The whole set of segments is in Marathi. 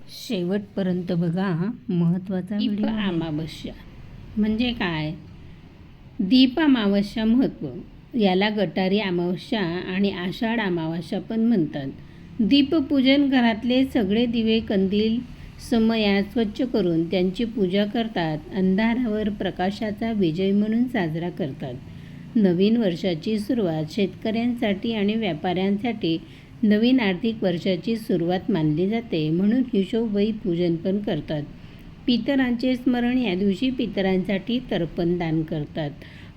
शेवटपर्यंत बघा महत्त्वाचा दीप व्हिडिओ आहे. अमावस्या म्हणजे काय? दीप अमावस्या महत्त्व, याला गटारी अमावस्या आणि आषाढ अमावस्या पण म्हणतात. दीपपूजन घरातले सगळे दिवे कंदील समयात स्वच्छ करून त्यांची पूजा करतात. अंधारावर प्रकाशाचा विजय म्हणून साजरा करतात. नवीन वर्षाची सुरुवात शेतकऱ्यांसाठी आणि व्यापाऱ्यांसाठी नवीन आर्थिक वर्षाची सुरुवात मानली जाते, म्हणून हिशोबही पूजन पण करतात. पितरांचे स्मरण या दिवशी पितरांसाठी तर्पण दान करतात.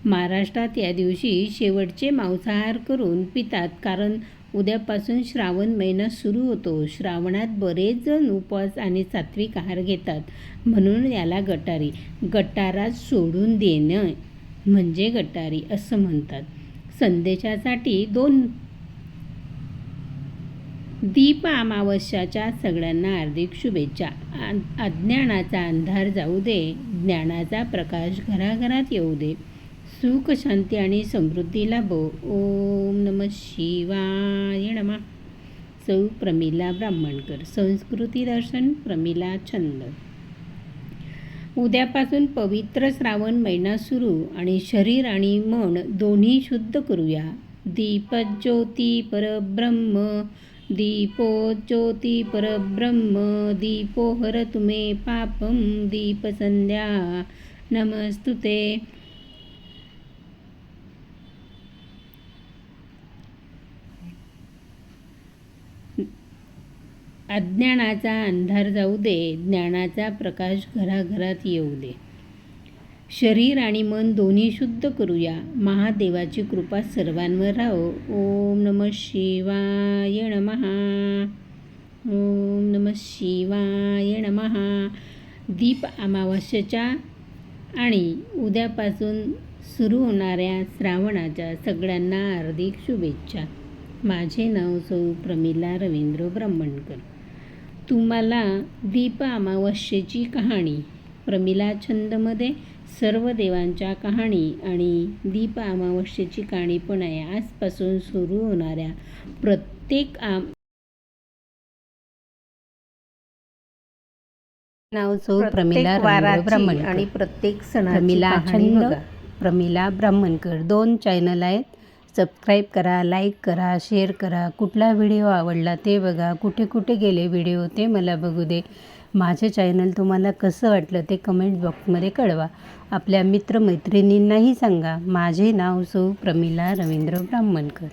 महाराष्ट्रात या दिवशी शेवटचे मांसाहार करून पितात, कारण उद्यापासून श्रावण महिना सुरू होतो. श्रावणात बरेच जण उपवास आणि सात्विक आहार घेतात, म्हणून याला गटारा सोडून देणं म्हणजे गटारी असं म्हणतात. संदेशासाठी 2 दीप अमावस्याच्या सगळ्यांना हार्दिक शुभेच्छा. अज्ञानाचा अंधार जाऊ दे, ज्ञानाचा प्रकाश घराघरात येऊ दे. सुख, शांती आणि समृद्धी लाभो. ओम नमः शिवाय नमः. सौ प्रमिला ब्राह्मणकर, संस्कृती दर्शन, प्रमिला छंद. उद्यापासून पवित्र श्रावण महिना सुरू आणि शरीर आणि मन दोन्ही शुद्ध करूया. दीपज्योती परब्रह्म, दीपोज्योती परब्रह्म, दीपो हरतु मे पापम, दीपसंध्या नमस्तुते. अज्ञानाचा अंधार जाऊ दे, ज्ञानाचा प्रकाश घराघरात येऊ दे. शरीर आणि मन दोन्ही शुद्ध करूया. महादेवाची कृपा सर्वांवर राहो. ओम नमः शिवाय नमः. ओम नमः शिवाय नमः. दीप अमावस्येच्या आणि उद्यापासून सुरू होणाऱ्या श्रावणाच्या सगळ्यांना हार्दिक शुभेच्छा. माझे नाव सौ प्रमिला रवींद्र ब्राह्मणकर. तुम्हाला दीप अमावस्येची कहाणी, प्रमिला छंदमध्ये सर्व देवांच्या कहाणी आणि दीप अमावस्येची कहाणी पण आहे. आजपासून सुरू होणाऱ्या प्रत्येक नाव सौ प्रमिला रवींद्र ब्राह्मणकर आणि प्रत्येक प्रमिला छंद, प्रमिला ब्राह्मणकर 2 चॅनल आहेत. सबस्क्राईब करा, लाईक करा, शेअर करा. कुठला व्हिडिओ आवडला ते बघा. कुठे कुठे गेले व्हिडिओ ते मला बघू दे. माझे चॅनल तुम्हाला कसं वाटलं ते कमेंट बॉक्समध्ये कळवा. आपल्या मित्रमैत्रिणींनाही सांगा. माझे नाव सौ प्रमिला रवींद्र ब्राह्मणकर.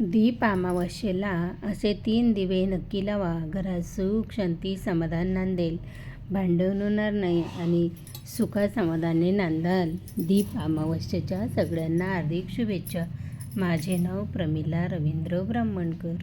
दीप अमावस्येला असे 3 दिवे नक्की लावा. घरात सुख, शांती, समाधान नांदेल. भांडण होणार नाही आणि सुखासमाधाने नांदाल. दीप अमावस्येच्या सगळ्यांना हार्दिक शुभेच्छा. माझे नाव प्रमिला रवींद्र ब्राह्मणकर.